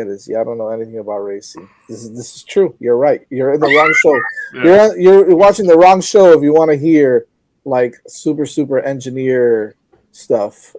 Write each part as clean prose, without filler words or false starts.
is y'all don't know anything about racing. This is true. You're right. You're in the wrong show. Yeah. You're watching the wrong show if you want to hear like super engineer stuff.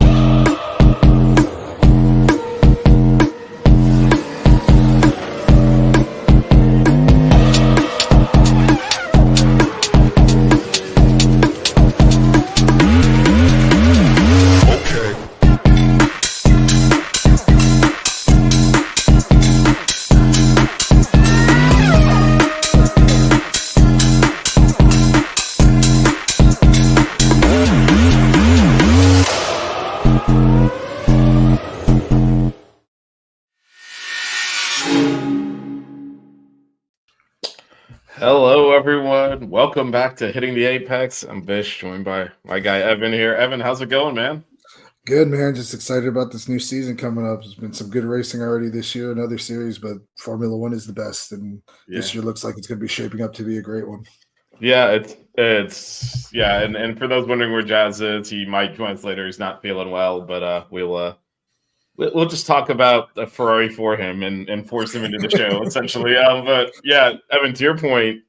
Hello, everyone. Welcome back to Hitting the Apex. I'm Vish, joined by my guy Evan here. Evan, how's it going, man? Good, man. Just excited about this new season coming up. There's been some good racing already this year and other series, but Formula One is the best, and this year looks like it's going to be shaping up to be a great one. Yeah, it's yeah, and for those wondering where Jazz is, he might join us later. He's not feeling well, but we'll just talk about the Ferrari for him and force him into the show, essentially. But yeah, Evan, to your point,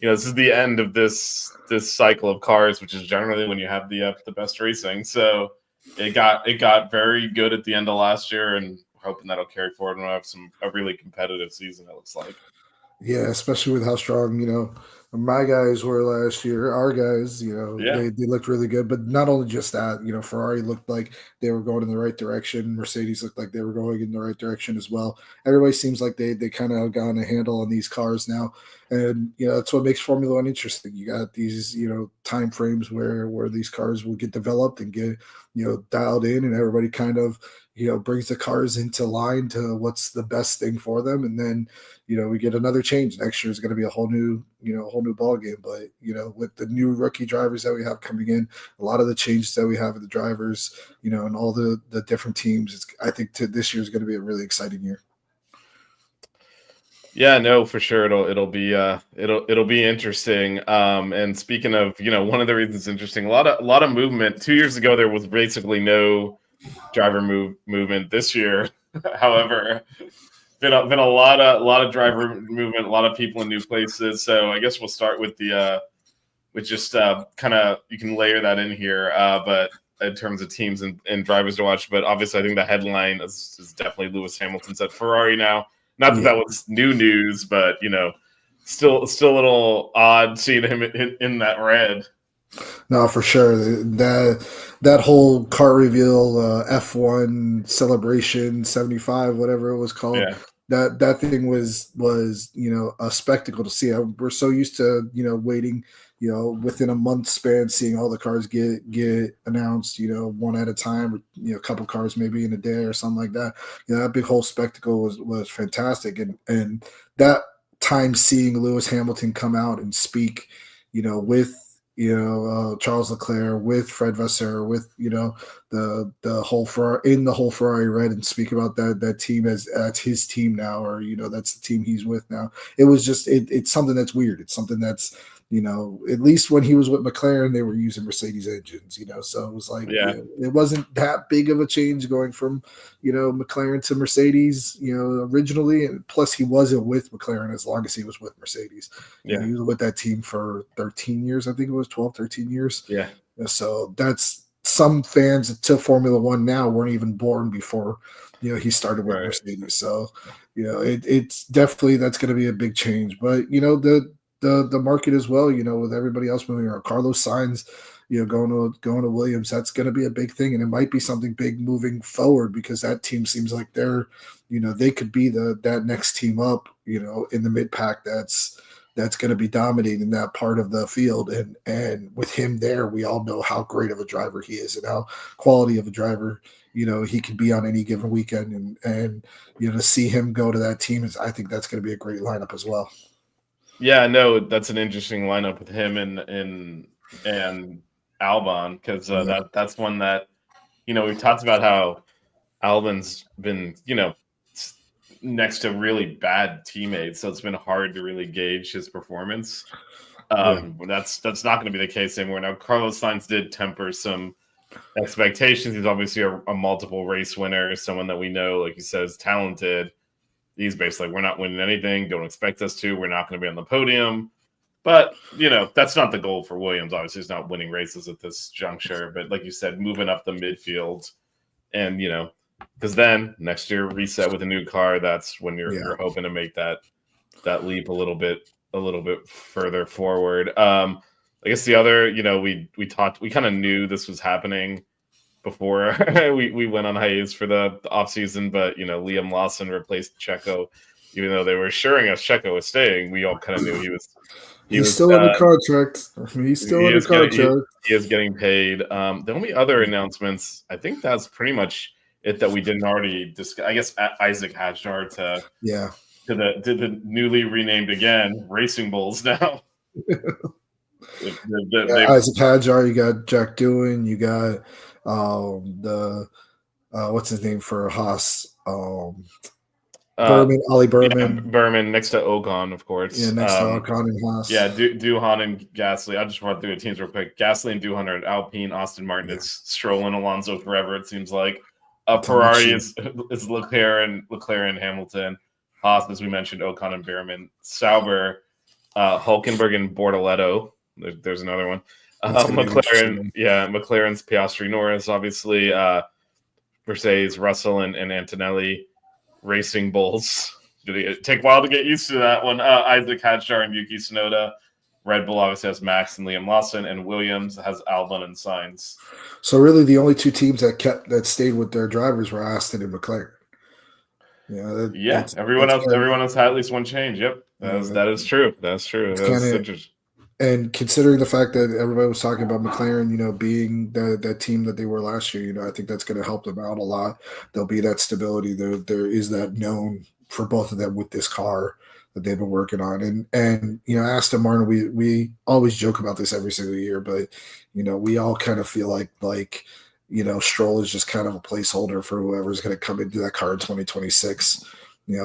this is the end of this cycle of cars, which is generally when you have the best racing. So it got very good at the end of last year, and we're hoping that'll carry forward and we'll have a really competitive season. It looks like. Yeah, especially with how strong, my guys were last year. Our guys, they looked really good. But not only just that, Ferrari looked like they were going in the right direction. Mercedes looked like they were going in the right direction as well. Everybody seems like they kind of gotten a handle on these cars now. And, that's what makes Formula One interesting. You got these, time frames where these cars will get developed and get, dialed in, and everybody kind of, brings the cars into line to what's the best thing for them. And then, we get another change. Next year is going to be a whole new ball game. But, with the new rookie drivers that we have coming in, a lot of the changes that we have with the drivers, and all the different teams, I think this year is going to be a really exciting year. Yeah, no, for sure. It'll be interesting. And speaking of, one of the reasons it's interesting, a lot of movement. 2 years ago, there was basically no driver movement. This year, however, been a lot of driver movement, a lot of people in new places. So I guess we'll start with with just kind of, you can layer that in here. But in terms of teams and drivers to watch, but obviously I think the headline is definitely Lewis Hamilton's at Ferrari now. Not that that was new news, but still a little odd seeing him in that red. No, for sure. That whole car reveal, F1 celebration 75, whatever it was called. Yeah. That thing was a spectacle to see. We're so used to waiting within a month span, seeing all the cars get announced, one at a time, or, a couple cars maybe in a day or something like that. That big whole spectacle was fantastic. And that time seeing Lewis Hamilton come out and speak, with, Charles Leclerc, with Fred Vasseur, with, the whole Ferrari red, and speak about that team as his team now, or, that's the team he's with now. It was just, it's something that's weird. It's something that's, at least when he was with McLaren, they were using Mercedes engines, so it was like, it wasn't that big of a change going from, McLaren to Mercedes, originally. And plus he wasn't with McLaren as long as he was with Mercedes. He was with that team for 13 years. I think it was 12, 13 years. Yeah. So that's, some fans to Formula One now weren't even born before, he started with Mercedes. So, it's definitely, that's going to be a big change. But, the market as well, with everybody else moving around. Carlos Sainz, going to Williams, that's going to be a big thing, and it might be something big moving forward, because that team seems like they're, they could be that next team up, in the mid pack that's going to be dominating that part of the field. And with him there, we all know how great of a driver he is and how quality of a driver, he can be on any given weekend. And to see him go to that team I think that's going to be a great lineup as well. Yeah, no, that's an interesting lineup with him and Albon, because that's one that, we've talked about how Albon's been, next to really bad teammates, so it's been hard to really gauge his performance. That's not going to be the case anymore. Now, Carlos Sainz did temper some expectations. He's obviously a multiple race winner, someone that we know, like you said, is talented. He's basically like, we're not winning anything. Don't expect us to. We're not going to be on the podium. But, that's not the goal for Williams. Obviously, he's not winning races at this juncture. But like you said, moving up the midfield and, because then next year reset with a new car. That's when you're hoping to make that leap a little bit further forward. I guess the other, we kind of knew this was happening before we went on hiatus for the off season, but Liam Lawson replaced Checo, even though they were assuring us Checo was staying. We all kind of knew he was. He's still under contract. He's still under contract. He is getting paid. The only other announcements, I think that's pretty much it that we didn't already discuss. I guess Isaac Hadjar to the newly renamed again Racing Bulls now. Isaac Hadjar, you got Jack Doohan, you got the what's his name for Haas? Berman, Ollie Berman. Yeah, Berman next to Ocon, of course. Yeah, next to Ocon and Haas. Yeah, Doohan and Gasly. I'll just run through the teams real quick. Gasly and Doohan are at Alpine, Aston Martin. It's Stroll and Alonso forever, it seems like. Ferrari is Leclerc and Hamilton. Haas, as we mentioned, Ocon and Berman. Sauber, Hulkenberg and Bortoletto. There's another one. McLaren's Piastri, Norris, obviously. Mercedes, Russell and Antonelli. Racing Bulls. Did it take a while to get used to that one? Isaac Hadjar and Yuki Tsunoda. Red Bull obviously has Max and Liam Lawson, and Williams has Albon and Sainz. So really, the only two teams that stayed with their drivers were Aston and McLaren. Everyone else had at least one change. Yep, that is true. That's true. That's interesting. And considering the fact that everybody was talking about McLaren, being that team that they were last year, I think that's going to help them out a lot. There'll be that stability. There is that known for both of them with this car that they've been working on. And Aston Martin, we always joke about this every single year, but we all kind of feel like Stroll is just kind of a placeholder for whoever's going to come into that car in 2026.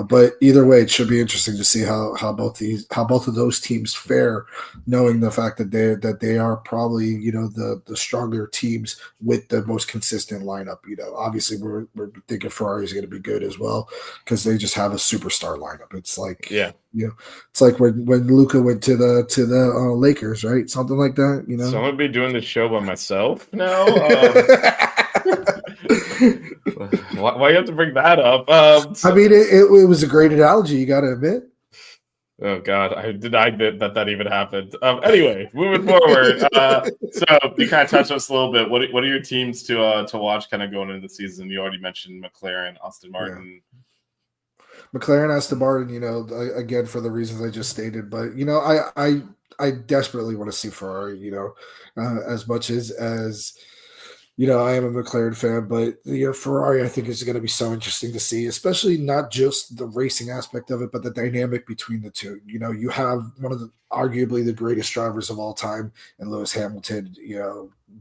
But either way, it should be interesting to see how both of those teams fare, knowing the fact that they are probably the stronger teams with the most consistent lineup. Obviously we're thinking Ferrari is going to be good as well because they just have a superstar lineup. It's like it's like when Luka went to the Lakers, right? Something like that. So I'm gonna be doing the show by myself now. Why you have to bring that up? I mean, it was a great analogy. You got to admit. Oh God, I denied that even happened. Anyway, moving forward. So you kind of touched on us a little bit. What are your teams to watch kind of going into the season? You already mentioned McLaren, Aston Martin. Yeah. McLaren, Aston Martin. Again for the reasons I just stated, but I desperately want to see Ferrari. As much as I am a McLaren fan, but Ferrari I think is going to be so interesting to see, especially not just the racing aspect of it, but the dynamic between the two. You have one of arguably the greatest drivers of all time in Lewis Hamilton,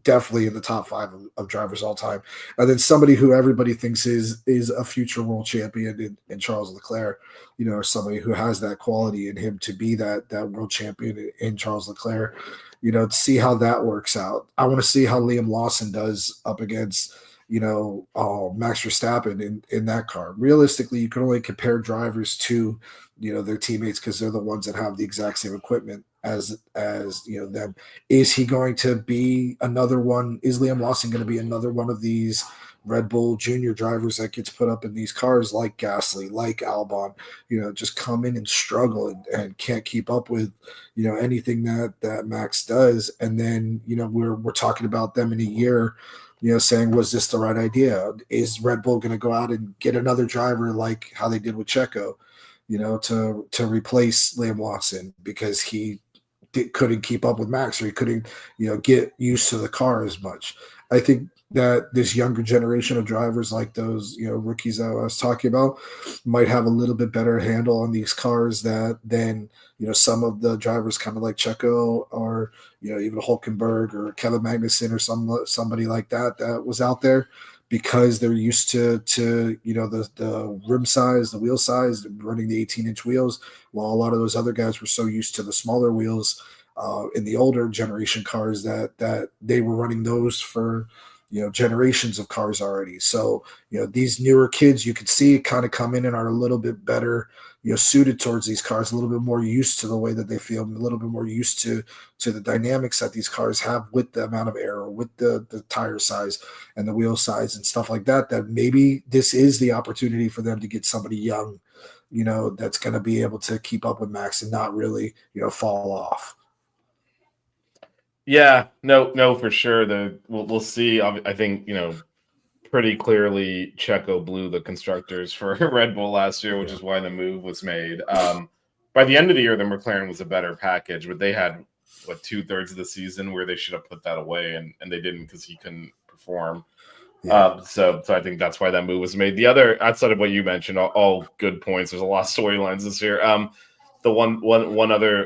definitely in the top 5 of drivers all time. And then somebody who everybody thinks is a future world champion in Charles Leclerc, somebody who has that quality in him to be that world champion in Charles Leclerc. To see how that works out. I want to see how Liam Lawson does up against, Max Verstappen in that car. Realistically, you can only compare drivers to, their teammates because they're the ones that have the exact same equipment as them. Is he going to be another one? Is Liam Lawson going to be another one of these Red Bull junior drivers that gets put up in these cars like Gasly, like Albon, just come in and struggle and can't keep up with, anything that Max does. And then, we're talking about them in a year, saying, was this the right idea? Is Red Bull going to go out and get another driver like how they did with Checo, to replace Liam Lawson because he couldn't keep up with Max or he couldn't, get used to the car as much. I think that this younger generation of drivers like those, rookies that I was talking about might have a little bit better handle on these cars than some of the drivers kind of like Checo or, even Hulkenberg or Kevin Magnussen or somebody like that was out there because they're used to the rim size, the wheel size, running the 18-inch wheels, while a lot of those other guys were so used to the smaller wheels in the older generation cars that they were running those for generations of cars already. So, these newer kids, you could see kind of come in and are a little bit better, suited towards these cars, a little bit more used to the way that they feel, a little bit more used to the dynamics that these cars have with the amount of air, with the tire size and the wheel size and stuff like that, that maybe this is the opportunity for them to get somebody young, that's going to be able to keep up with Max and not really, fall off. Yeah, no, for sure. We'll see. I think pretty clearly Checo blew the constructors for Red Bull last year, which is why the move was made. By the end of the year, the McLaren was a better package, but they had 2/3 of the season where they should have put that away, and they didn't because he couldn't perform. Yeah. So I think that's why that move was made. The other, outside of what you mentioned, all good points. There's a lot of storylines this year. A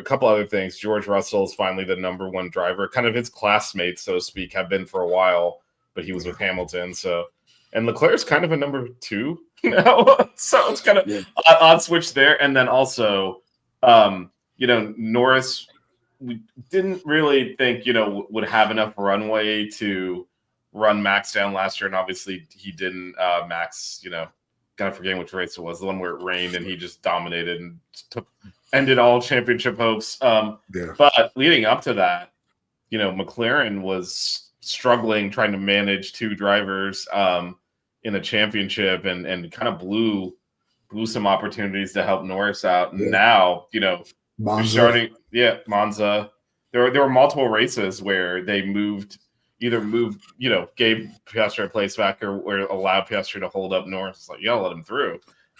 couple other things. George Russell is finally the number one driver. Kind of his classmates, so to speak, have been for a while, but he was with Hamilton. So, and Leclerc's kind of a number two now. So it's kind of odd switch there. And then also, Norris, we didn't really think would have enough runway to run Max down last year, and obviously he didn't. Max, kind of forgetting which race it was, the one where it rained and he just dominated and ended all championship hopes. But leading up to that, McLaren was struggling trying to manage two drivers in a championship and kind of blew some opportunities to help Norris out. And now, Monza. Monza. There were multiple races where they gave Piastri a place back or allowed Piastri to hold up Norris. It's like, you gotta let him through.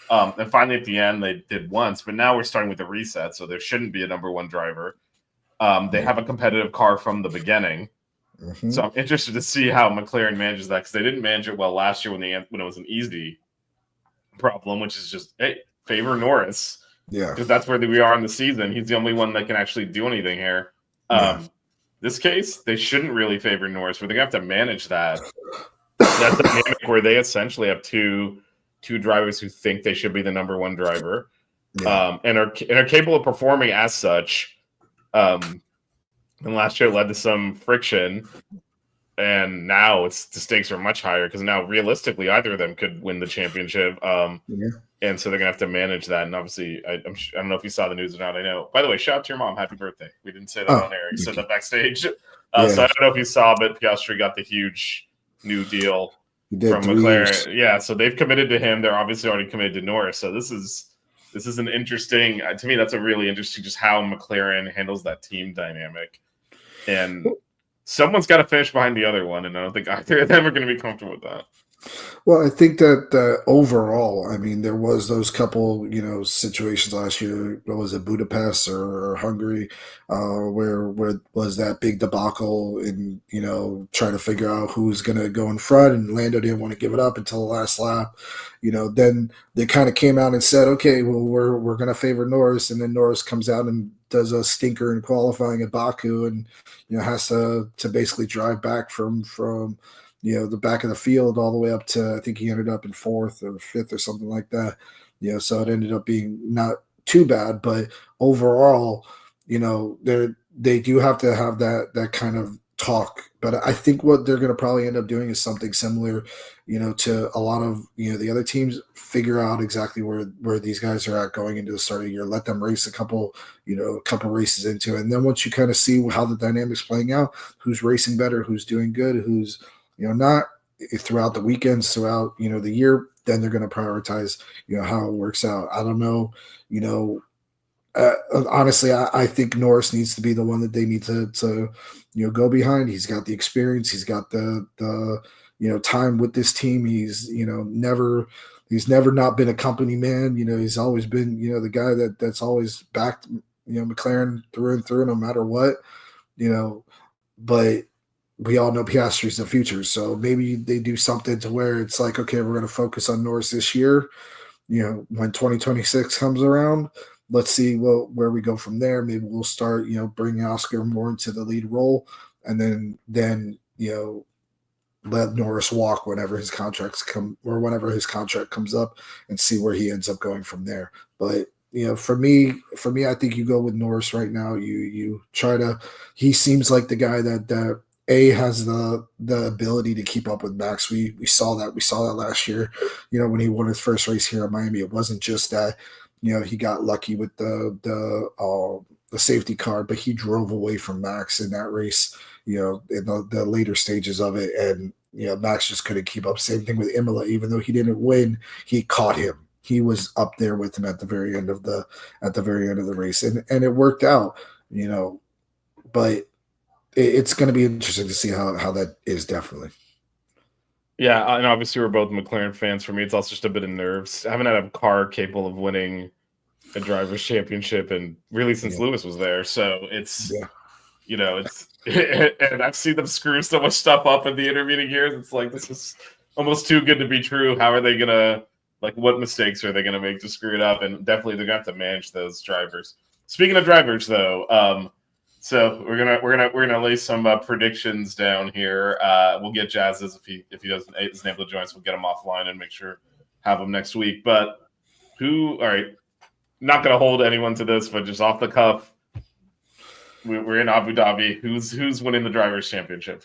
And finally at the end they did once, but now we're starting with the reset, so there shouldn't be a number one driver. They have a competitive car from the beginning. Mm-hmm. So I'm interested to see how McLaren manages that, because they didn't manage it well last year when it was an easy problem, which is just, hey, favor Norris. Yeah. Because that's where we are in the season. He's the only one that can actually do anything here. This case, they shouldn't really favor Norris, but they're going to have to manage that. That dynamic where they essentially have two drivers who think they should be the number one driver, and are capable of performing as such. And last year it led to some friction, and now the stakes are much higher because now realistically either of them could win the championship. And so they're gonna have to manage that. And obviously, I don't know if you saw the news or not. I know. By the way, shout out to your mom. Happy birthday. We didn't say that on air. You said that backstage. So I don't know if you saw, but Piastri got the huge new deal from McLaren. Yeah, so they've committed to him. They're obviously already committed to Norris. So this is an interesting. To me, that's a really interesting just how McLaren handles that team dynamic. And someone's got to finish behind the other one, and I don't think either of them are going to be comfortable with that. Well, I think that overall, I mean, there was those couple, situations last year. What was it, Budapest or Hungary, where was that big debacle in, trying to figure out who's going to go in front, and Lando didn't want to give it up until the last lap. Then they kind of came out and said, okay, well, we're going to favor Norris, and then Norris comes out and does a stinker in qualifying at Baku, and has to basically drive back from the back of the field all the way up to, I think he ended up in 4th or 5th or something like that. So it ended up being not too bad, but overall, they do have to have that kind of talk. But I think what they're going to probably end up doing is something similar, to a lot of, the other teams, figure out exactly where these guys are at going into the start of the year, let them race a couple races into it. And then once you kind of see how the dynamics playing out, who's racing better, who's doing good, who's, not throughout the weekends, throughout, the year, then they're going to prioritize, how it works out. I don't know, honestly, I think Norris needs to be the one that they need to go behind. He's got the experience. He's got the time with this team. He's, never not been a company man. He's always been, the guy that's always backed, McLaren through and through, no matter what, but we all know Piastri's the future. So maybe they do something to where it's like, okay, we're going to focus on Norris this year. When 2026 comes around, let's see where we go from there. Maybe we'll start, bringing Oscar more into the lead role, and then let Norris walk whenever his contract comes up, and see where he ends up going from there. But for me, I think you go with Norris right now. You try to. He seems like the guy that has the ability to keep up with Max. We saw that. We saw that last year. When he won his first race here in Miami, it wasn't just that he got lucky with the safety car, but he drove away from Max in that race. In the later stages of it, and Max just couldn't keep up. Same thing with Imola. Even though he didn't win, he caught him. He was up there with him at the very end of the race, and it worked out. But it's going to be interesting to see how that is, definitely. Yeah, and obviously we're both McLaren fans. For me, it's also just a bit of nerves. I haven't had a car capable of winning a drivers' championship, and really since Lewis was there. So it's it's and I've seen them screw so much stuff up in the intervening years. It's like, this is almost too good to be true. How are they gonna, what mistakes are they gonna make to screw it up? And definitely they're gonna have to manage those drivers. Speaking of drivers, though, so we're gonna lay some predictions down here. We'll get Jazz's if he isn't able to join us. We'll get him offline and make sure have him next week. But all right, not gonna hold anyone to this, but just off the cuff, we're in Abu Dhabi. Who's winning the drivers' championship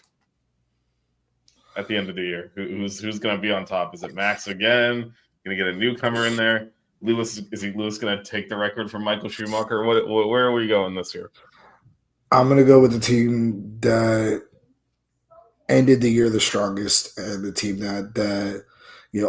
at the end of the year? Who's gonna be on top? Is it Max again? Gonna get a newcomer in there? Lewis gonna take the record from Michael Schumacher? Where are we going this year? I'm going to go with the team that ended the year the strongest, and the team that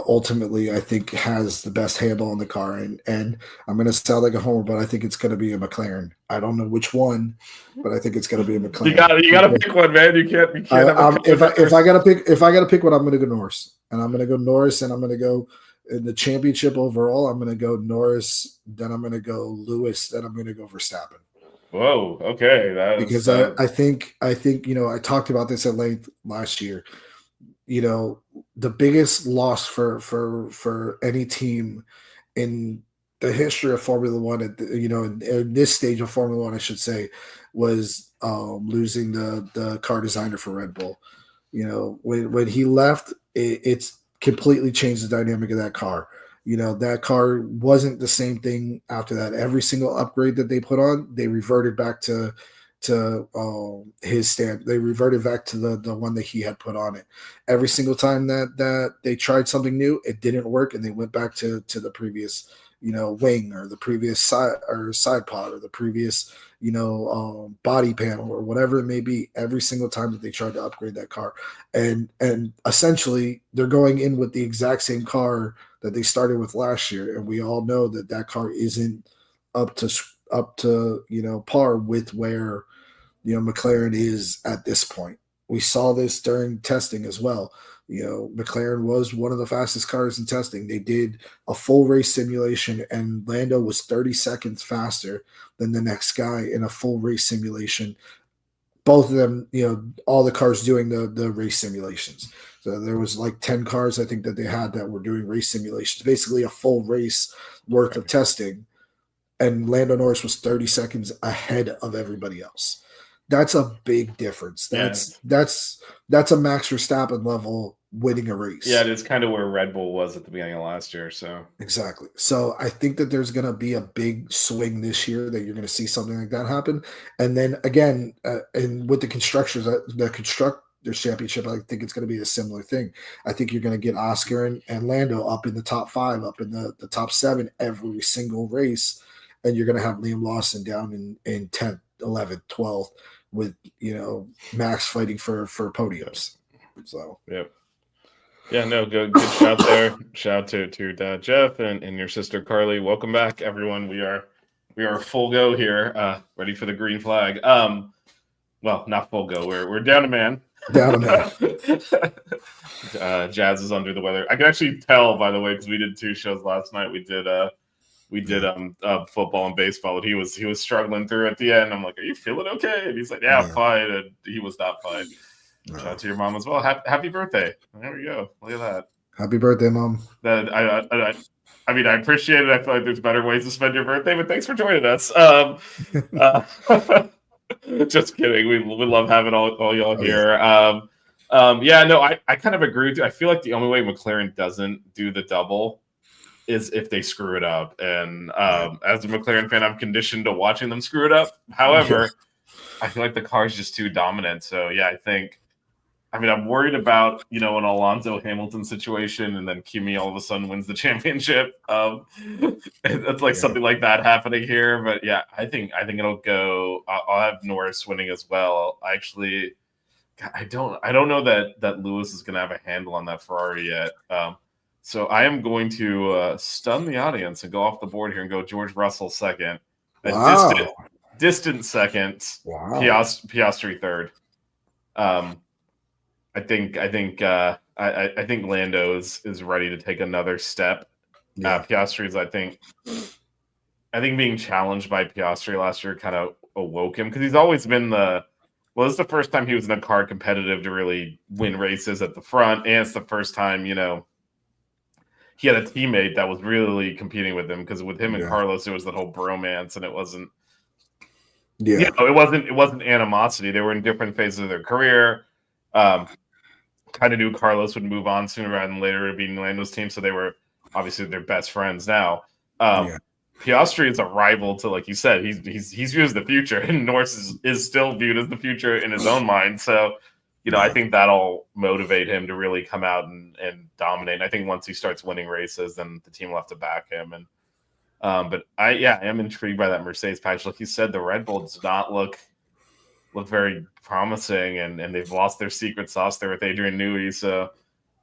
ultimately I think has the best handle on the car. And I'm going to sound like a homer, but I think it's going to be a McLaren. I don't know which one, but I think it's going to be a McLaren. You got to pick one, man. You can't. If I got to pick one, I'm going to go Norris, and I'm going to go Norris, and I'm going to go in the championship overall. I'm going to go Norris, then I'm going to go Lewis, then I'm going to go Verstappen. Whoa, okay. Because I think I talked about this at length last year. The biggest loss for any team in the history of Formula One, in this stage of Formula One, I should say, was losing the car designer for Red Bull. When he left, it's completely changed the dynamic of that car. That car wasn't the same thing after that. Every single upgrade that they put on, they reverted back to his stand. They reverted back to the one that he had put on it. Every single time that they tried something new, it didn't work, and they went back to the previous wing, or the previous side pod, or the previous body panel, or whatever it may be. Every single time that they tried to upgrade that car, and essentially they're going in with the exact same car that they started with last year, and we all know that car isn't up to par with where McLaren is at this point. We saw this during testing as well. McLaren was one of the fastest cars in testing. They did a full race simulation, and Lando was 30 seconds faster than the next guy in a full race simulation. Both of them, all the cars doing the race simulations. So there was 10 cars, I think, that they had that were doing race simulations, basically a full race worth of testing. And Lando Norris was 30 seconds ahead of everybody else. That's a big difference. That's a Max Verstappen level winning a race. Yeah, it's kind of where Red Bull was at the beginning of last year. So exactly. So I think that there's going to be a big swing this year, that you're going to see something like that happen. And then again, and with the constructors, the Constructors Championship, I think it's going to be a similar thing. I think you're going to get Oscar and Lando up in the top 5, up in the top 7 every single race. And you're going to have Liam Lawson down in 10th, 11th, 12th, with Max fighting for podiums. So yep. Yeah, no, good shout there. Shout to your dad Jeff and your sister Carly. Welcome back, everyone. We are full go here, ready for the green flag. Well, not full go. We're down a man. Down a man. Jazz is under the weather. I can actually tell, by the way, because we did 2 shows last night. We did football and baseball, and he was struggling through at the end. I'm like, "Are you feeling okay?" And he's like, "Yeah, I'm fine." And he was not fine. Shout out to your mom as well. Happy birthday! There we go. Look at that. Happy birthday, Mom. I mean, I appreciate it. I feel like there's better ways to spend your birthday, but thanks for joining us. Just kidding. We love having all y'all here. Yeah, no, I kind of agree with you. I feel like the only way McLaren doesn't do the double is if they screw it up. And as a McLaren fan, I'm conditioned to watching them screw it up. However, I feel like the car is just too dominant. So yeah, I think I mean, I'm worried about an Alonso Hamilton situation, and then Kimi all of a sudden wins the championship. It's like Yeah. something like that happening here. But yeah, I think it'll go. I'll have Norris winning as well. I don't know that Lewis is going to have a handle on that Ferrari yet. So I am going to stun the audience and go off the board here and go George Russell second, a Wow. distant second, Wow. Piastri third. I think Lando is ready to take another step. Yeah. Piastri's I think being challenged by Piastri last year kind of awoke him because he's always been this is the first time he was in a car competitive to really win races at the front, and it's the first time he had a teammate that was really competing with him because with him and Yeah. Carlos it was that whole bromance, and it wasn't Yeah. it wasn't animosity. They were in different phases of their career. Kind of knew Carlos would move on sooner rather than later to be Lando's team, so they were obviously their best friends now. Yeah. Piastri is a rival to, like you said, he's viewed as the future, and Norris is still viewed as the future in his own mind. So, I think that'll motivate him to really come out and dominate. And I think once he starts winning races, then the team will have to back him. And but I am intrigued by that Mercedes package. Like you said, the Red Bull does not look very promising, and they've lost their secret sauce there with Adrian Newey. So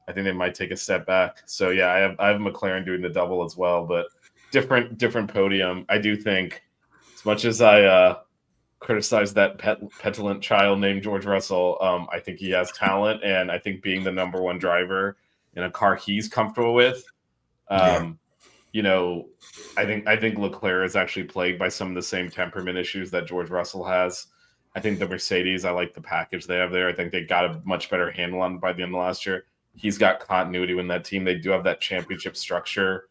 I think they might take a step back. So yeah, I have McLaren doing the double as well, but different podium. I do think, as much as I criticize that petulant child named George Russell, I think he has talent, and I think being the number one driver in a car he's comfortable with, I think Leclerc is actually plagued by some of the same temperament issues that George Russell has. I think the Mercedes, I like the package they have there. I think they got a much better handle on by the end of last year. He's got continuity in that team. They do have that championship structure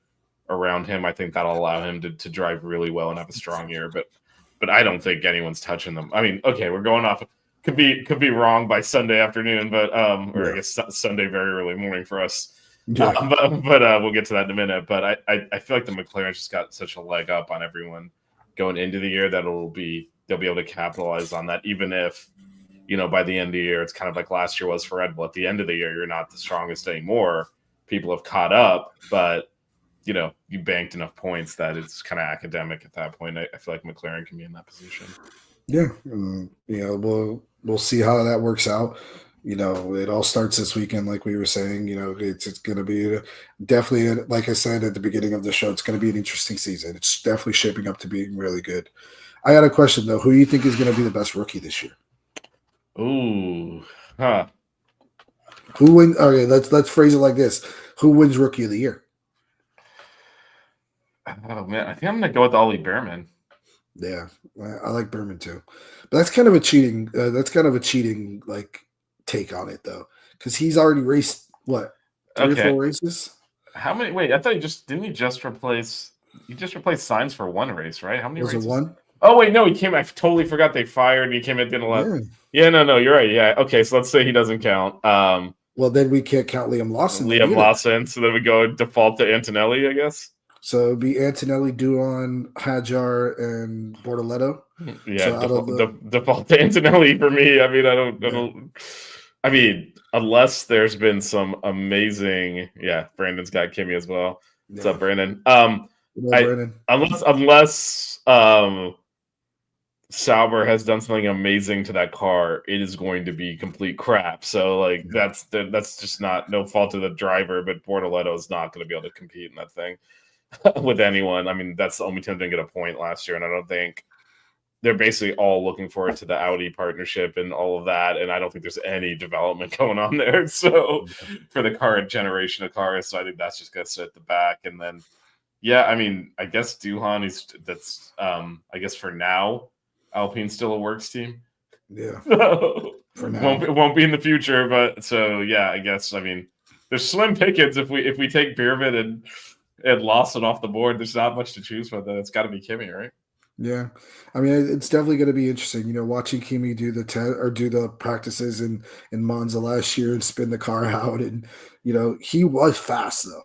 around him. I think that'll allow him to drive really well and have a strong year. But I don't think anyone's touching them. I mean, okay, we're going off. Could be wrong by Sunday afternoon, but I guess Sunday very early morning for us. Yeah. But we'll get to that in a minute. But I feel like the McLaren's just got such a leg up on everyone going into the year that they'll be able to capitalize on that, even if by the end of the year it's kind of like last year was for Red Bull. At the end of the year, you're not the strongest anymore. People have caught up, but you banked enough points that it's kind of academic at that point. I feel like McLaren can be in that position. Yeah. We'll see how that works out. It all starts this weekend, like we were saying. It's going to be definitely, like I said at the beginning of the show, it's going to be an interesting season. It's definitely shaping up to being really good. I got a question though. Who do you think is going to be the best rookie this year? Ooh, Who wins? Okay, let's phrase it like this: who wins Rookie of the Year? Oh man, I think I'm gonna go with Ollie Behrman. Yeah, I like Berman too, but that's kind of a cheating. Like take on it though, because he's already raced what 3 or 4 races. How many? Wait, I thought didn't he just replace? He just replaced Sainz for 1 race, right? How many Was races? it 1? Oh wait, no, he came. I totally forgot they fired. And he came at the end of last. Yeah, no, you're right. Yeah, okay, so let's say he doesn't count. Well, then we can't count Liam Lawson. Lawson. So then we go default to Antonelli, I guess. So it'd be Antonelli, Doohan, Hadjar, and Bortoletto. Yeah, so default to Antonelli for me. I mean, I mean, unless there's been some amazing. Yeah, Brandon's got Kimmy as well. What's up, Brandon? Brandon. Unless Sauber has done something amazing to that car, it is going to be complete crap. So that's just no fault of the driver, but Bortoletto is not going to be able to compete in that thing with anyone. I mean, that's the only team that didn't get a point last year, and I don't think they're basically all looking forward to the Audi partnership and all of that, and I don't think there's any development going on there. So for the current generation of cars, so I think that's just going to sit at the back, and then I mean, I guess Doohan I guess for now, Alpine's still a works team. Yeah. For now. It won't be in the future, but so I guess, I mean, there's slim pickings if we take Beerman and Lawson off the board. There's not much to choose from. It's got to be Kimi, right? Yeah, I mean, it's definitely going to be interesting. Watching Kimi do the practices in Monza last year and spin the car out, and he was fast though.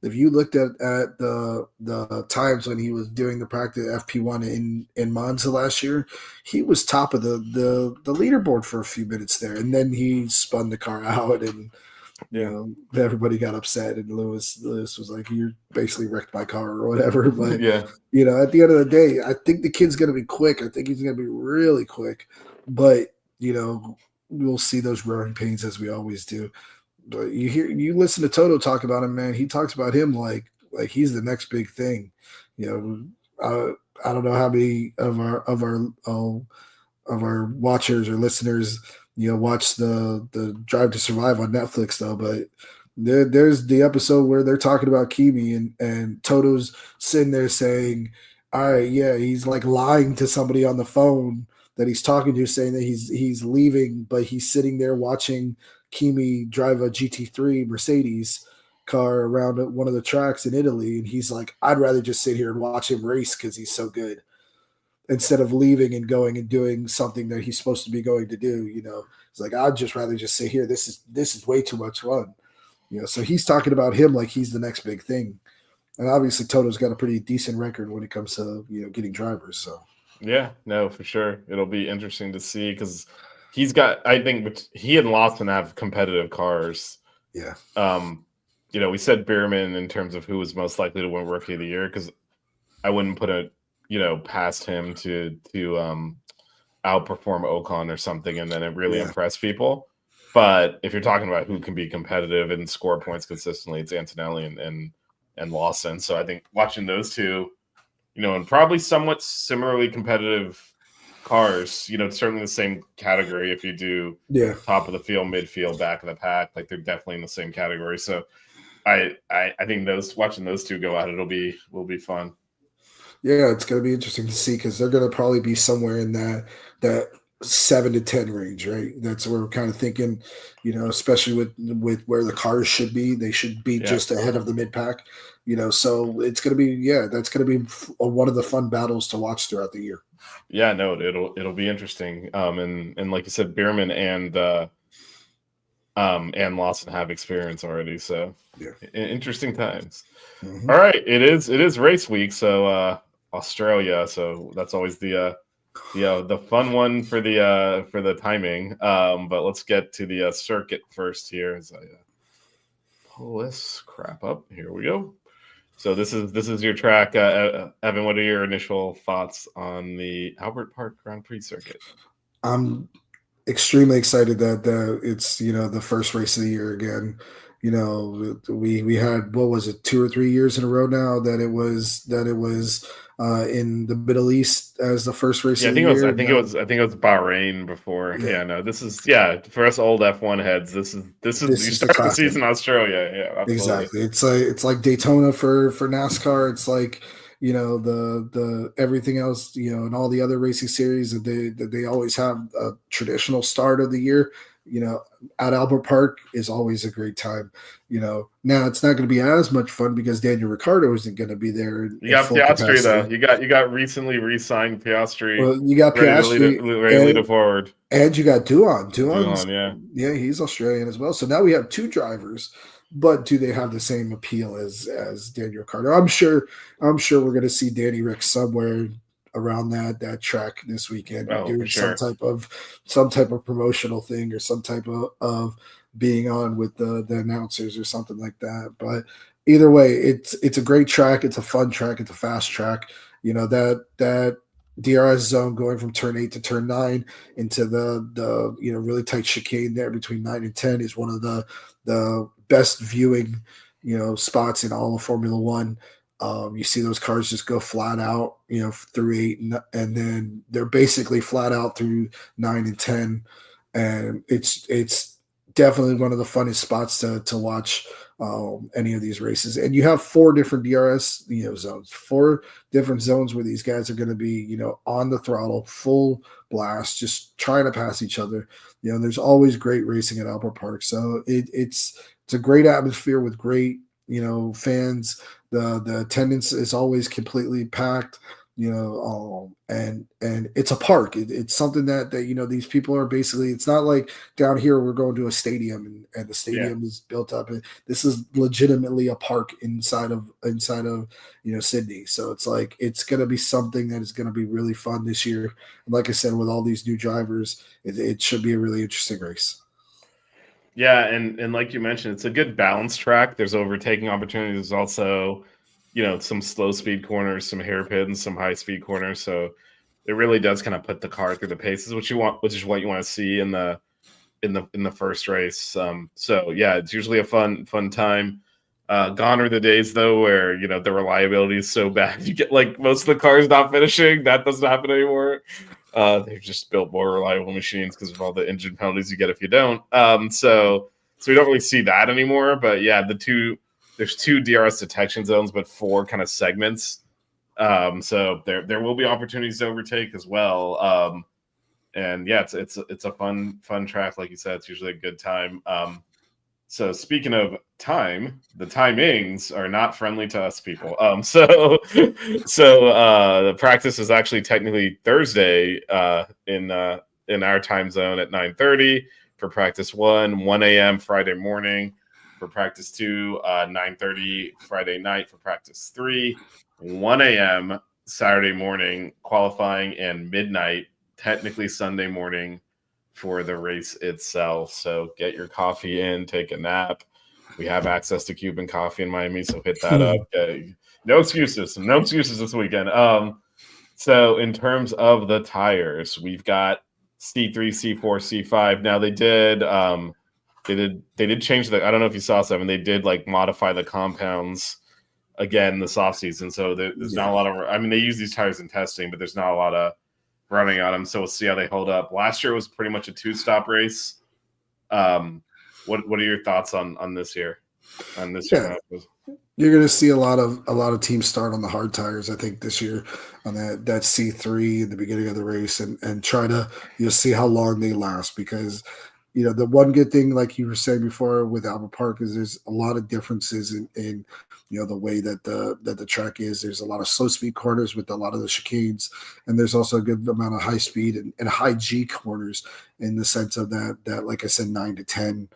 if you looked at the times when he was doing the practice FP1 in Monza last year, he was top of the leaderboard for a few minutes there, and then he spun the car out, and Yeah. everybody got upset, and Lewis was like, "You're basically wrecked my car" or whatever. But Yeah. at the end of the day, I think the kid's gonna be quick. I think he's gonna be really quick, but we'll see those growing pains as we always do. But you listen to Toto talk about him, man. He talks about him like he's the next big thing. I don't know how many of our watchers or listeners, watch the Drive to Survive on Netflix though. But there's the episode where they're talking about Kimi and Toto's sitting there saying, "All right, yeah, he's like lying to somebody on the phone that he's talking to, saying that he's leaving, but he's sitting there watching Kimi drive a GT3 Mercedes car around one of the tracks in Italy, and he's like, I'd rather just sit here and watch him race because he's so good, instead of leaving and going and doing something that he's supposed to be going to do. It's like, I'd just rather just sit here. This is way too much fun. So he's talking about him like he's the next big thing, and obviously Toto's got a pretty decent record when it comes to getting drivers. So. Yeah, no, for sure. It'll be interesting to see because I think he and Lawson have competitive cars. Yeah. We said Bierman in terms of who was most likely to win Rookie of the Year, because I wouldn't put it, past him to outperform Ocon or something, and then it really impressed people. But if you're talking about who can be competitive and score points consistently, it's Antonelli and Lawson. So I think watching those two, and probably somewhat similarly competitive cars, certainly the same category. If you do top of the field, midfield, back of the pack, like they're definitely in the same category. So I think watching those two go at it will be fun. Yeah, it's going to be interesting to see, because they're going to probably be somewhere in that 7 to 10 range, right? That's where we're kind of thinking, especially with where the cars should be. They should be just ahead of the mid pack, so it's going to be, that's going to be one of the fun battles to watch throughout the year. Yeah, no, it'll be interesting. And like you said, Bierman and Lawson have experience already, so interesting times. Mm-hmm. All right, it is race week, so Australia, so that's always the fun one for the timing. But let's get to the circuit first here as I pull this crap up. Here we go. So this is your track, Evan. What are your initial thoughts on the Albert Park Grand Prix circuit? I'm extremely excited that it's the first race of the year again. We had, what was it, 2 or 3 years in a row now that it was in the Middle East as the first race of the year. I think it was Bahrain before. Yeah, no, this is for us old F1 heads. This is you start the season in Australia. Yeah, absolutely. Exactly. It's like Daytona for NASCAR. It's like the everything else, and all the other racing series that they always have a traditional start of the year. At Albert Park is always a great time. Now it's not going to be as much fun because Daniel Ricciardo isn't going to be there. You got Piastri though. You got recently re-signed Piastri. Well, you got Piastri ready to lead it forward, and you got Doohan. Yeah, he's Australian as well. So now we have 2 drivers. But do they have the same appeal as Daniel Ricciardo? I'm sure we're going to see Danny Rick somewhere around that track this weekend, doing some type of promotional thing, or some type of being on with the announcers or something like that. But either way, it's a great track. It's a fun track. It's a fast track. That DRS zone going from turn 8 to turn 9 into the really tight chicane there between 9 and 10 is one of the best viewing spots in all of Formula One. You see those cars just go flat out through 8, and then they're basically flat out through 9 and 10, and it's definitely one of the funnest spots to watch any of these races. And you have 4 different DRS zones, 4 different zones where these guys are going to be on the throttle, full blast, just trying to pass each other. There's always great racing at Albert Park, so it's a great atmosphere with great fans. The attendance is always completely packed. and it's a park. It's something that these people are basically. It's not like down here we're going to a stadium and the Yeah. stadium is built up. This is legitimately a park inside of Sydney. So it's like it's going to be something that is going to be really fun this year. And like I said, with all these new drivers, it should be a really interesting race. Yeah, and like you mentioned, it's a good balanced track. There's overtaking opportunities. There's also, some slow speed corners, some hairpins, some high speed corners. So it really does kind of put the car through the paces, which is what you want to see in the first race. So yeah, it's usually a fun time. Gone are the days though where the reliability is so bad you get like most of the cars not finishing. That doesn't happen anymore. They've just built more reliable machines because of all the engine penalties you get if you don't. So we don't really see that anymore. But yeah, there's 2 DRS detection zones, but 4 kind of segments. So there will be opportunities to overtake as well. And yeah, it's a fun track, like you said. It's usually a good time. So speaking of time, the timings are not friendly to us people. So the practice is actually technically Thursday in our time zone at 9:30 for practice 1 a.m. Friday morning for practice 2, 9:30 Friday night for practice 3, 1 a.m. Saturday morning qualifying, and midnight technically Sunday morning for the race itself. So get your coffee in, take a nap. We have access to Cuban coffee in Miami, so hit that up. No excuses this weekend. So in terms of the tires, we've got C3, C4, C5. Now they did change I don't know if you saw something. They did like modify the compounds again this off season. So there's not a lot of. They use these tires in testing, but there's not a lot of running on them, so we'll see how they hold up. Last year was pretty much a 2-stop race. What are your thoughts on this year? You're going to see a lot of teams start on the hard tires. I think this year on that C3 in the beginning of the race, and try to see how long they last, because the one good thing, like you were saying before with Albert Park, is there's a lot of differences in the way that the track is. There's a lot of slow speed corners with a lot of the chicanes, and there's also a good amount of high speed and high G corners, in the sense of that like I said, 9 to 10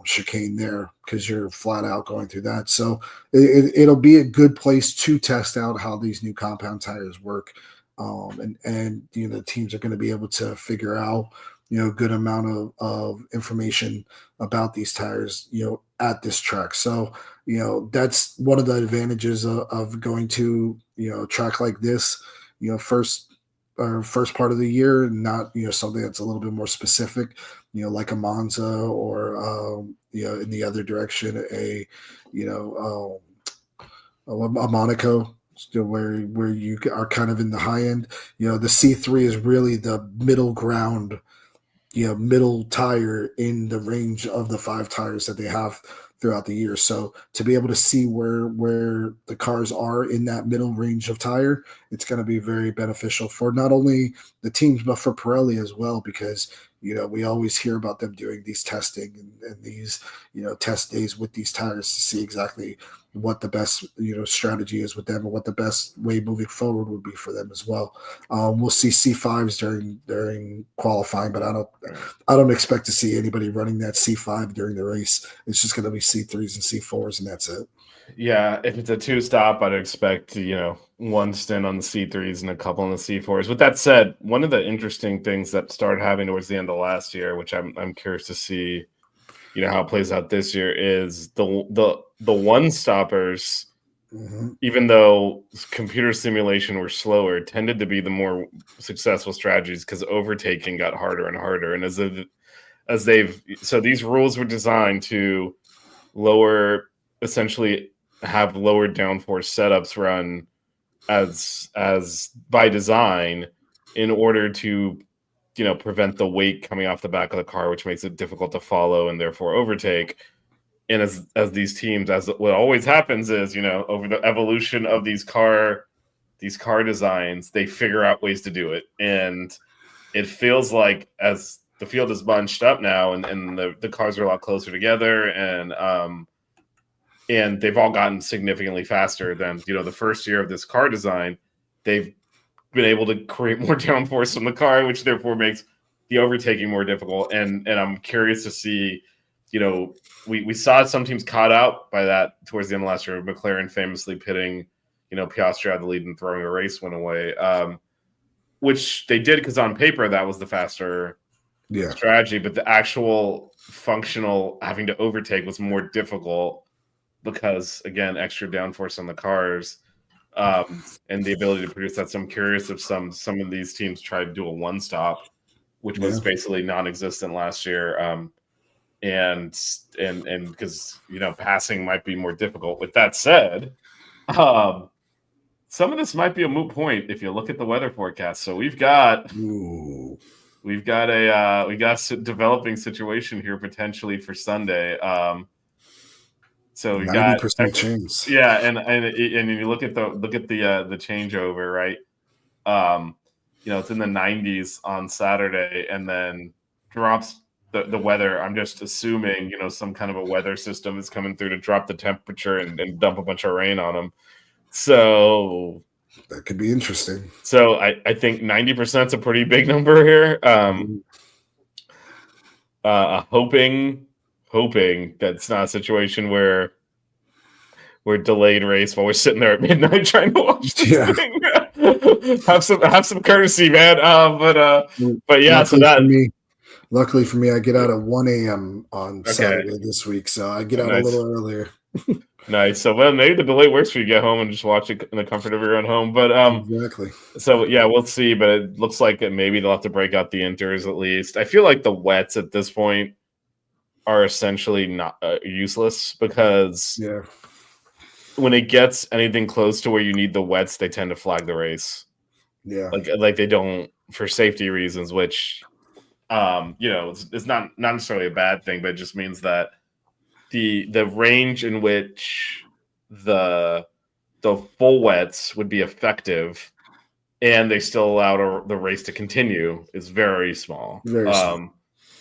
chicane there, because you're flat out going through that. So it'll be a good place to test out how these new compound tires work, and the teams are going to be able to figure out a good amount of information about these tires at this track. So that's one of the advantages of going to a track like this first part of the year, not something that's a little bit more specific, like a Monza, or in the other direction, a Monaco, still where you are kind of in the high end. The C3 is really the middle ground, middle tire in the range of the 5 tires that they have throughout the year. So to be able to see where the cars are in that middle range of tire, it's going to be very beneficial for not only the teams, but for Pirelli as well, because we always hear about them doing these testing and these test days with these tires to see exactly what the best strategy is with them, and what the best way moving forward would be for them as well. We'll see C5s during qualifying, but I don't expect to see anybody running that C5 during the race. It's just going to be C3s and C4s, and that's it. Yeah, if it's a 2-stop, I'd expect one stint on the C3s and a couple on the C4s. With that said, one of the interesting things that started happening towards the end of last year, which I'm curious to see how it plays out this year, is the one-stoppers. Mm-hmm. Even though computer simulation were slower, tended to be the more successful strategies, because overtaking got harder and harder. And so these rules were designed to essentially have lower downforce setups run as by design, in order to prevent the weight coming off the back of the car, which makes it difficult to follow and therefore overtake. And as these teams, as what always happens is, over the evolution of these car designs, they figure out ways to do it. And it feels like, as the field is bunched up now, and the cars are a lot closer together, and they've all gotten significantly faster than the first year of this car design. They've been able to create more downforce from the car, which therefore makes the overtaking more difficult. And I'm curious to see, we saw some teams caught out by that towards the end of last year. McLaren famously pitting, Piastri out of the lead and throwing a race win away, which they did because on paper that was the faster strategy, but the actual functional having to overtake was more difficult because, again, extra downforce on the cars. And the ability to produce that. So I'm curious if some of these teams tried to do a one-stop, which was basically non-existent last year. And because passing might be more difficult. With that said, some of this might be a moot point if you look at the weather forecast. So we've got a developing situation here potentially for Sunday. So we got 90% chance. Yeah, and you look at the changeover, right? It's in the 90s on Saturday, and then drops the weather. I'm just assuming some kind of a weather system is coming through to drop the temperature and dump a bunch of rain on them. So that could be interesting. So I think 90% is a pretty big number here. Hoping that's not a situation where we're delayed race while we're sitting there at midnight trying to watch this thing. have some courtesy, man. But yeah, luckily for me, I get out at 1 a.m. on Saturday this week, so I get out a little earlier. Nice. So maybe the delay works for you. Get home and just watch it in the comfort of your own home. But exactly. So yeah, we'll see. But it looks like maybe they'll have to break out the inters at least. I feel like the wets at this point are essentially not useless because when it gets anything close to where you need the wets, they tend to flag the race. Yeah, like they don't for safety reasons, which it's not necessarily a bad thing, but it just means that the range in which the full wets would be effective and they still allow the race to continue is very small. Very small.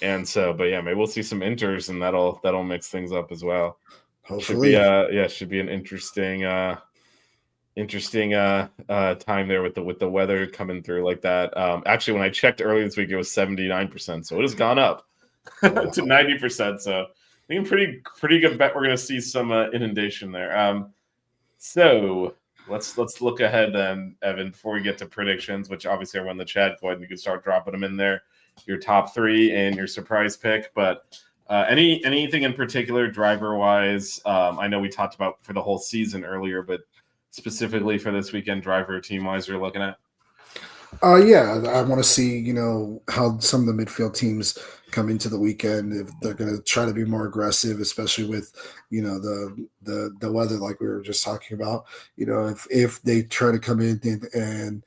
And so, but yeah, maybe we'll see some inters, and that'll mix things up as well. Hopefully, should be an interesting time there with the weather coming through like that. Actually, when I checked earlier this week, it was 79%, so it has gone up to 90%. So I think pretty good bet we're going to see some inundation there. So let's look ahead then, Evan, before we get to predictions, which obviously are in the chat. Go ahead and you can start dropping them in there. Your top three and your surprise pick, but anything in particular driver wise? I know we talked about for the whole season earlier, but specifically for this weekend, driver team wise, you're looking at. I want to see how some of the midfield teams come into the weekend, if they're going to try to be more aggressive, especially with the weather like we were just talking about. If they try to come in and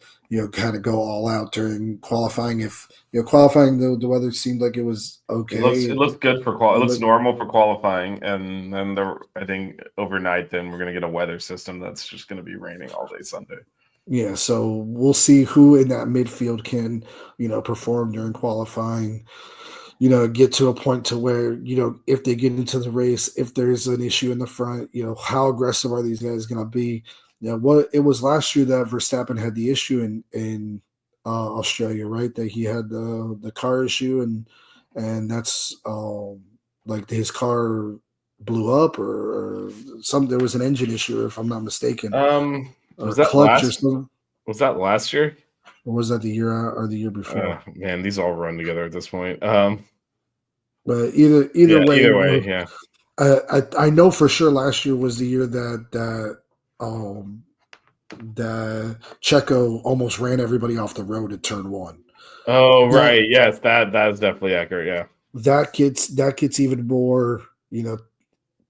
kind of go all out during qualifying. If qualifying, the weather seemed like it was okay. It looks good for it looks normal for qualifying, and then I think overnight then we're going to get a weather system that's just going to be raining all day Sunday. Yeah, so we'll see who in that midfield can perform during qualifying. Get to a point to where if they get into the race, if there's an issue in the front, how aggressive are these guys going to be? What it was last year that Verstappen had the issue in Australia, right? That he had the car issue, and that's like his car blew up or some. There was an engine issue, if I'm not mistaken. Was that last year? Or was that the year or the year before? Man, these all run together at this point. But either way, yeah. I know for sure last year was the year that Checo almost ran everybody off the road at turn 1. Oh, right. Yes, that is definitely accurate. Yeah. That gets even more,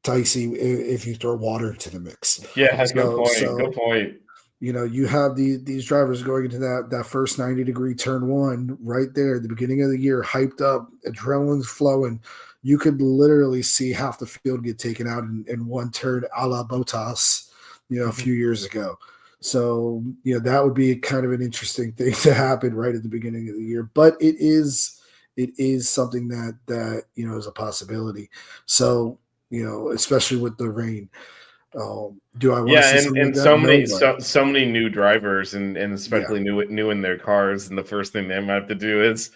dicey if you throw water into the mix. Yeah, good point. You have these drivers going into that first 90-degree turn 1 right there at the beginning of the year, hyped up, adrenaline's flowing. You could literally see half the field get taken out in one turn, a la Bottas, a few years ago. So, that would be kind of an interesting thing to happen right at the beginning of the year. But it is something that is a possibility. So, especially with the rain. Do I want to Yeah, see and something like and that? so No, many but so many new drivers and yeah, especially new in their cars, and the first thing they might have to do is,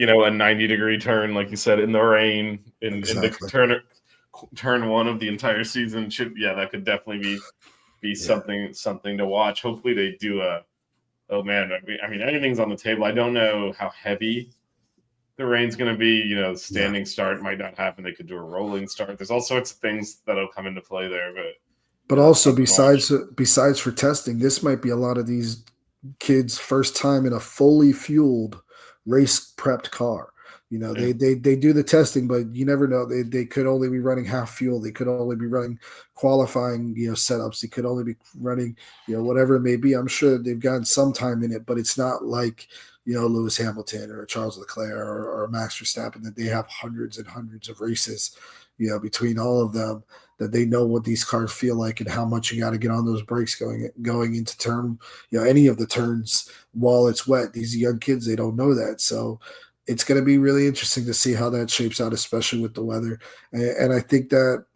a 90-degree turn, like you said, in the rain in the exactly. turn one of the entire season should that could definitely be Yeah, something to watch. Hopefully they do a oh man, I mean anything's on the table. I don't know how heavy the rain's going to be. yeah. Standing start might not happen. They could do a rolling start. There's all sorts of things that'll come into play there, but But also something to watch. besides for testing, this might be a lot of these kids' first time in a fully fueled race prepped car. Yeah. They do the testing, but you never know. They could only be running half fuel. They could only be running qualifying, setups. They could only be running, whatever it may be. I'm sure that they've gotten some time in it, but it's not like, Lewis Hamilton or Charles Leclerc or Max Verstappen that they have hundreds and hundreds of races, between all of them, that they know what these cars feel like and how much you got to get on those brakes going into turn, any of the turns while it's wet. These young kids, they don't know that. So it's going to be really interesting to see how that shapes out, especially with the weather. And I think that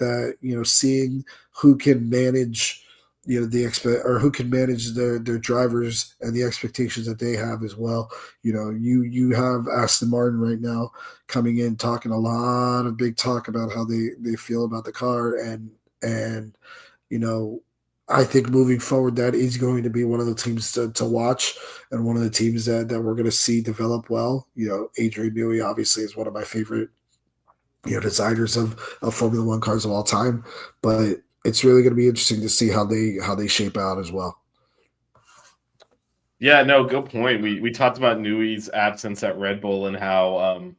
seeing who can manage, or who can manage their drivers and the expectations that they have as well. You have Aston Martin right now coming in talking a lot of big talk about how they feel about the car, and you know I think moving forward, that is going to be one of the teams to watch, and one of the teams that we're going to see develop well. Adrian Newey obviously is one of my favorite, designers of Formula One cars of all time, but it's really going to be interesting to see how they shape out as well. Yeah, no, good point. We talked about Newey's absence at Red Bull and how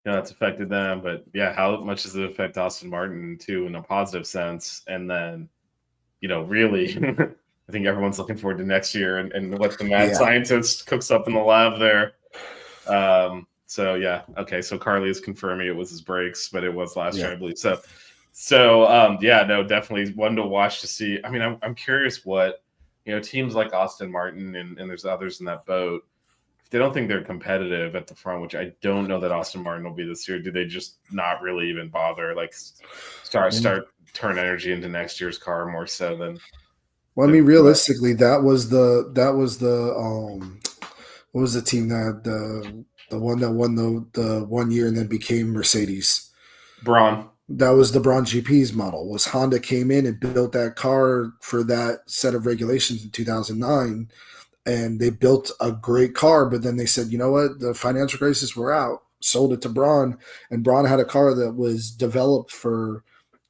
that's affected them, but yeah, how much does it affect Aston Martin too in a positive sense? And then really, I think everyone's looking forward to next year and what the mad Yeah, scientist cooks up in the lab there. So yeah, okay. So Carly is confirming it was his brakes, but it was last yeah, year, I believe. So yeah, no, definitely one to watch to see. I mean, I'm curious what teams like Aston Martin and there's others in that boat. If they don't think they're competitive at the front, which I don't know that Aston Martin will be this year, do they just not really even bother? Like start turn energy into next year's car more so than well, I mean, realistically, that was the what was the team that the one that won the 1 year and then became Mercedes. Braun. That was the Braun GP's model. Was Honda came in and built that car for that set of regulations in 2009, and they built a great car. But then they said, you know what, the financial crisis, we're out. Sold it to Braun, and Braun had a car that was developed for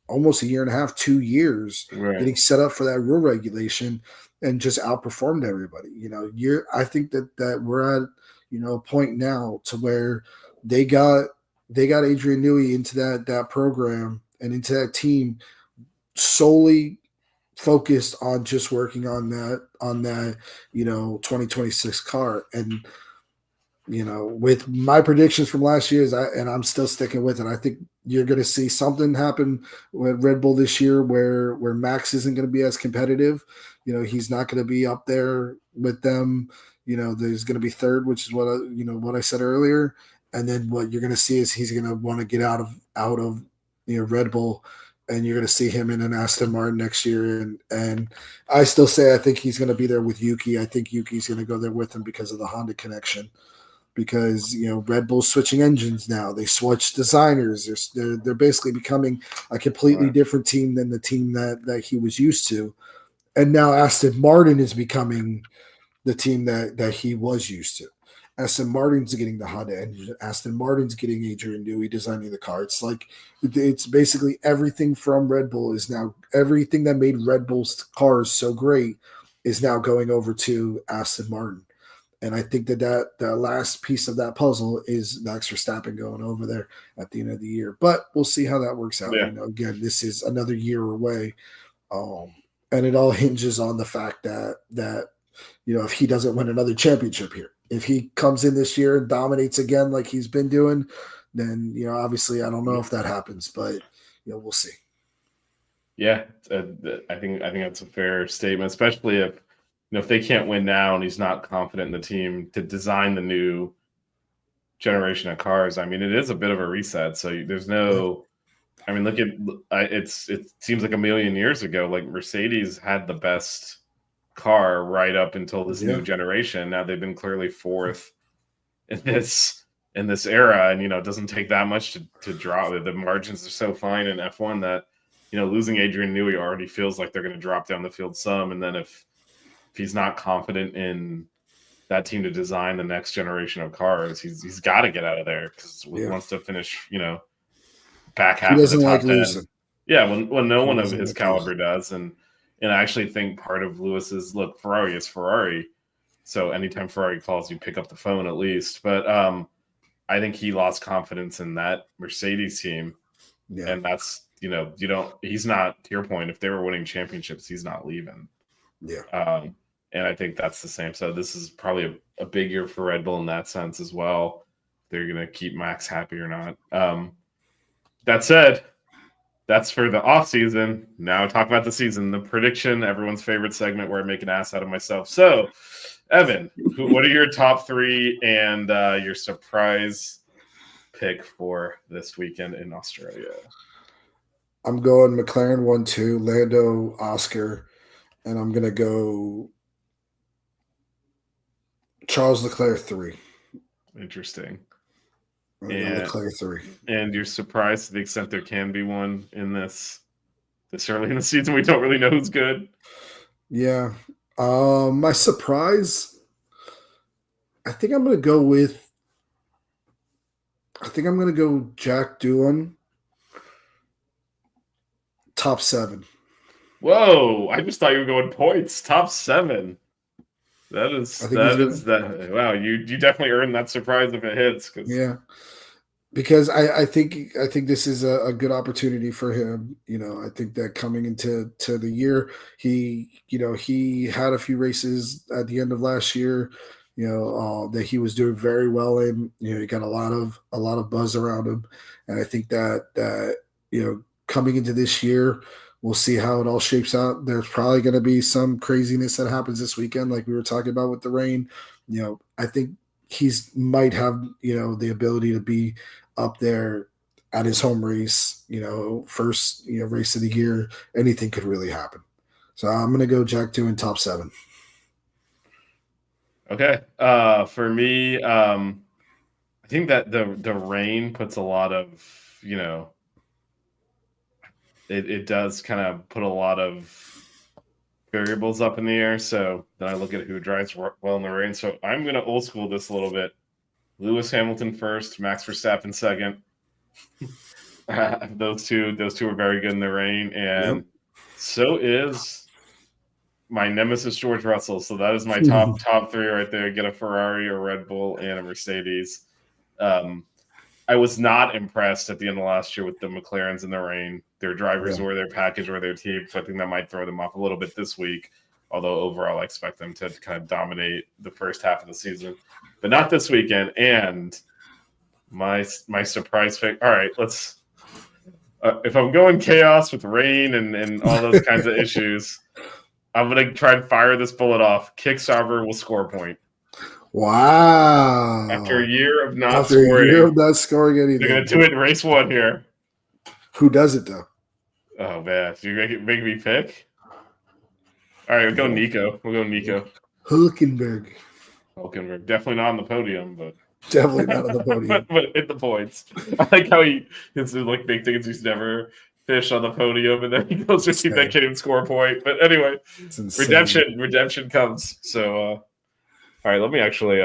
almost a year and a half, 2 years, Right. getting set up for that rule regulation, and just outperformed everybody. I think that we're at a point now to where they got Adrian Newey into that program and into that team solely focused on just working on that 2026 car. And with my predictions from last year, and I'm still sticking with it. I think you're going to see something happen with Red Bull this year where Max isn't going to be as competitive. He's not going to be up there with them. There's going to be third, which is what I said earlier. And then what you're going to see is he's going to want to get out of Red Bull, and you're going to see him in an Aston Martin next year. And I still say I think he's going to be there with Yuki. I think Yuki's going to go there with him because of the Honda connection, because Red Bull's switching engines now. They switched designers. They're basically becoming a completely Right. different team than the team that he was used to. And now Aston Martin is becoming the team that he was used to. Aston Martin's getting the Honda engine. Aston Martin's getting Adrian Newey designing the car. It's like it's basically everything from Red Bull is now, everything that made Red Bull's cars so great is now going over to Aston Martin. And I think that last piece of that puzzle is Max Verstappen going over there at the end of the year. But we'll see how that works out. Yeah. Again, this is another year away, and it all hinges on the fact that if he doesn't win another championship here, if he comes in this year and dominates again like he's been doing, then obviously I don't know if that happens, but we'll see. Yeah, I think that's a fair statement, especially if they can't win now and he's not confident in the team to design the new generation of cars. I mean, it is a bit of a reset. So there's no I mean, look at it seems like a million years ago. Like Mercedes had the best car right up until this new generation. Now they've been clearly fourth in this era, and it doesn't take that much to drop. The margins are so fine in F1 that losing Adrian Newey already feels like they're going to drop down the field some. And then if he's not confident in that team to design the next generation of cars, he's got to get out of there because he wants to finish back half of the top 10. Losing. Yeah, when no one of his caliber does, and I actually think part of Lewis's Ferrari is Ferrari, so anytime Ferrari calls, you pick up the phone at least. But I think he lost confidence in that Mercedes team, and that's he's not, to your point, if they were winning championships, he's not leaving. Yeah. And I think that's the same. So this is probably a big year for Red Bull in that sense as well. They're going to keep Max happy or not. That said, that's for the off season. Now talk about the season, the prediction, everyone's favorite segment where I make an ass out of myself. So, Evan, what are your top three and your surprise pick for this weekend in Australia? I'm going McLaren 1-2, Lando, Oscar, and I'm going to go Charles Leclerc 3. Interesting. And Leclerc 3. And you're surprised to the extent there can be one in this early in the season. We don't really know who's good. Yeah. My surprise, I think I'm going to go Jack Doohan, top 7. Whoa! I just thought you were going points. Top 7. Wow, you definitely earned that surprise if it hits. Yeah, because I think this is a good opportunity for him. I think that coming into the year, he had a few races at the end of last year, that he was doing very well in. He got a lot of buzz around him, and I think that coming into this year, we'll see how it all shapes out. There's probably going to be some craziness that happens this weekend, like we were talking about with the rain. I think he's might have, the ability to be up there at his home race, first, race of the year. Anything could really happen. So I'm going to go Jack Doohan top 7. Okay. For me, I think that the rain puts a lot of, it does kind of put a lot of variables up in the air. So then I look at who drives well in the rain. So I'm going to old school this a little bit. Lewis Hamilton first, Max Verstappen second. Those two are very good in the rain, and so is my nemesis George Russell. So that is my top 3 right there. Get a Ferrari, a Red Bull, and a Mercedes. I was not impressed at the end of last year with the McLarens in the rain. Their drivers or their package or their team. So I think that might throw them off a little bit this week. Although overall, I expect them to kind of dominate the first half of the season, but not this weekend. And my surprise pick. All right, let's. If I'm going chaos with rain and all those kinds of issues, I'm gonna try and fire this bullet off. Kick Sauber will score a point. Wow! After a year of not scoring anything, they're gonna do it in race 1 here. Who does it though? Oh man, you make me pick. All right, we'll go Nico. Hülkenberg. Definitely not on the podium, but definitely not on the podium. but hit the points. I like how his big thing is he's never fish on the podium, and then he goes to see that can't even score a point. But anyway, redemption comes. So, all right, let me actually,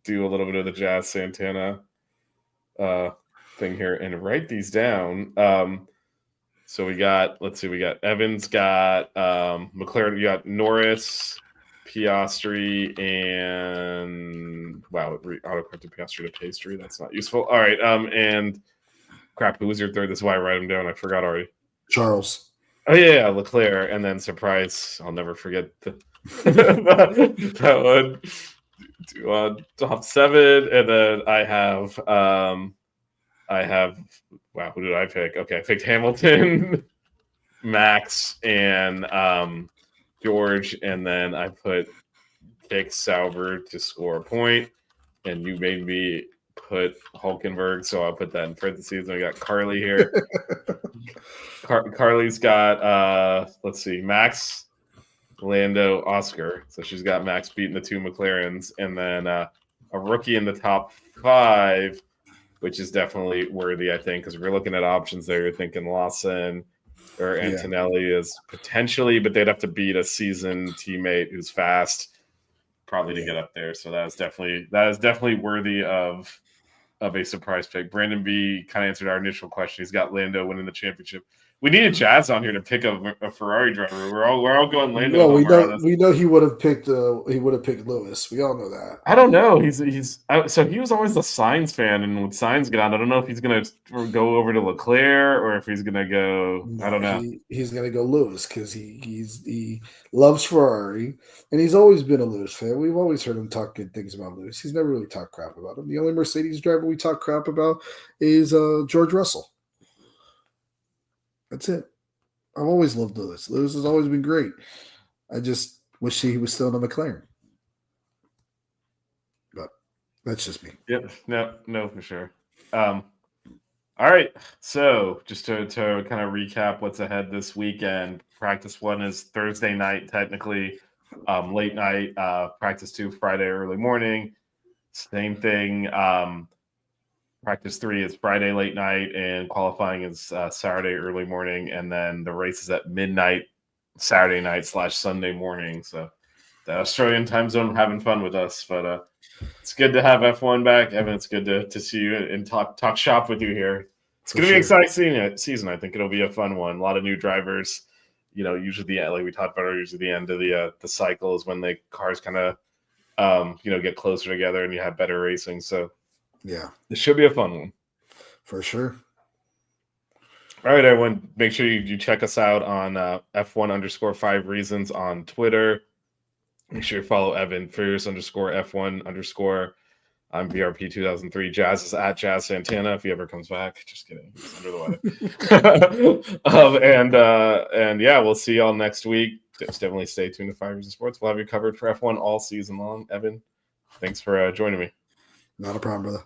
do a little bit of the Jazz Santana thing here and write these down. So we got Evans, got McLaren, you got Norris, Piastri, and autocorrected Piastri to Pastry. That's not useful. All right, and crap, who was your third? This is why I write them down. I forgot already. Charles. Oh yeah, Leclerc, and then surprise. I'll never forget that one. Top 7, and then I have. Wow, who did I pick? Okay, I picked Hamilton, Max, and George, and then I put Kick Sauber to score a point, and you made me put Hulkenberg, so I'll put that in parentheses. And we got Carly here. Carly's got let's see, Max, Lando, Oscar. So she's got Max beating the two McLarens, and then a rookie in the top 5, which is definitely worthy, I think, because we're looking at options there. You're thinking Lawson or Antonelli is potentially, but they'd have to beat a seasoned teammate who's fast, probably to get up there. So that is definitely worthy of a surprise pick. Brandon B kind of answered our initial question. He's got Lando winning the championship. We needed Jazz on here to pick a Ferrari driver. We're all going Lando. Well, we know he would have picked Lewis. We all know that. I don't know. So he was always the Sainz fan, and with Sainz gone, I don't know if he's gonna go over to Leclerc or if he's gonna go. I don't know. He's gonna go Lewis because he loves Ferrari, and he's always been a Lewis fan. We've always heard him talk good things about Lewis. He's never really talked crap about him. The only Mercedes driver we talk crap about is George Russell. That's it. I've always loved Lewis. Lewis has always been great. I just wish he was still in a McLaren. But that's just me. Yep. No, for sure. All right. So just to kind of recap what's ahead this weekend, practice 1 is Thursday night, technically. Late night, practice 2, Friday, early morning. Same thing. Practice 3 is Friday late night, and qualifying is Saturday early morning, and then the race is at midnight Saturday night / Sunday morning. So the Australian time zone having fun with us, but it's good to have F1 back. Evan, it's good to see you and talk shop with you here. It's going to be an exciting season. I think it'll be a fun one. A lot of new drivers. Usually like we talked about, usually the end of the cycle is when the cars kind of get closer together and you have better racing. So. Yeah. This should be a fun one. For sure. All right, everyone. Make sure you check us out on F1_5 Reasons on Twitter. Make sure you follow Evan Fierce _F1_. I'm VRP 2003. Jazz is at Jazz Santana if he ever comes back. Just kidding. He's under the weather. And yeah, we'll see y'all next week. Just definitely stay tuned to 5 Reasons Sports. We'll have you covered for F1 all season long. Evan, thanks for joining me. Not a problem, brother.